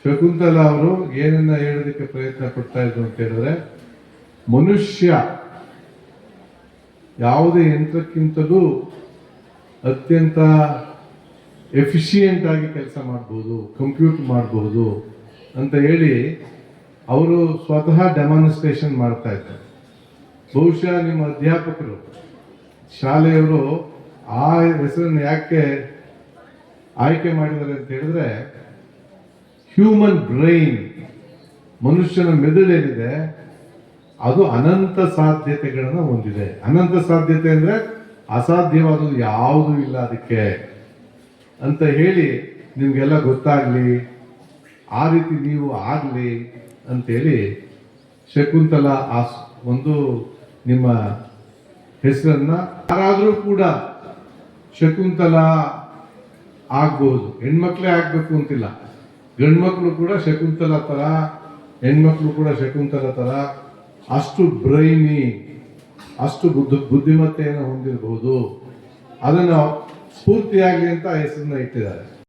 ಶಕುಂತಲಾ ಅವರು ಏನನ್ನ ಹೇಳೋದಕ್ಕೆ ಪ್ರಯತ್ನ ಪಡ್ತಾ ಇದ್ರು ಅಂತ ಹೇಳಿದ್ರೆ, ಮನುಷ್ಯ ಯಾವುದೇ ಯಂತ್ರಕ್ಕಿಂತಲೂ ಅತ್ಯಂತ ಎಫಿಷಿಯೆಂಟ್ ಆಗಿ ಕೆಲಸ ಮಾಡ್ಬೋದು, ಕಂಪ್ಯೂಟ್ ಮಾಡಬಹುದು ಅಂತ ಹೇಳಿ ಅವರು ಸ್ವತಃ ಡೆಮಾನ್ಸ್ಟ್ರೇಷನ್ ಮಾಡ್ತಾ ಇದ್ದಾರೆ. ಬಹುಶಃ ನಿಮ್ಮ ಅಧ್ಯಾಪಕರು, ಶಾಲೆಯವರು ಆ ಹೆಸರನ್ನು ಯಾಕೆ ಆಯ್ಕೆ ಮಾಡಿದ್ದಾರೆ ಅಂತ ಹೇಳಿದ್ರೆ, ಹ್ಯೂಮನ್ ಬ್ರೈನ್, ಮನುಷ್ಯನ ಮೆದುಳೇನಿದೆ ಅದು ಅನಂತ ಸಾಧ್ಯತೆಗಳನ್ನು ಹೊಂದಿದೆ. ಅನಂತ ಸಾಧ್ಯತೆ ಅಂದ್ರೆ ಅಸಾಧ್ಯವಾದದ್ದು ಯಾವುದೂ ಇಲ್ಲ ಅದಕ್ಕೆ ಅಂತ ಹೇಳಿ ನಿಮ್ಗೆಲ್ಲ ಗೊತ್ತಾಗ್ಲಿ, ಆ ರೀತಿ ನೀವು ಆಗಲಿ ಅಂತೇಳಿ ಶಕುಂತಲಾ ಒಂದು ನಿಮ್ಮ ಹೆಸರನ್ನ ಯಾರಾದರೂ ಕೂಡ ಶಕುಂತಲಾ ಆಗ್ಬಹುದು. ಹೆಣ್ಮಕ್ಳೇ ಆಗ್ಬೇಕು ಅಂತಿಲ್ಲ, ಗಂಡ್ಮಕ್ಳು ಕೂಡ ಶಕುಂತಲಾ ತರ, ಹೆಣ್ಮಕ್ಳು ಕೂಡ ಶಕುಂತಲಾ ತರ ಅಷ್ಟು ಬ್ರೈನಿ, ಅಷ್ಟು ಬುದ್ಧಿಮತ್ತೆಯನ್ನು ಹೊಂದಿರಬಹುದು. ಅದನ್ನು ಸ್ಫೂರ್ತಿಯಾಗಲಿ ಅಂತ ಹೆಸರನ್ನ ಇಟ್ಟಿದ್ದಾರೆ.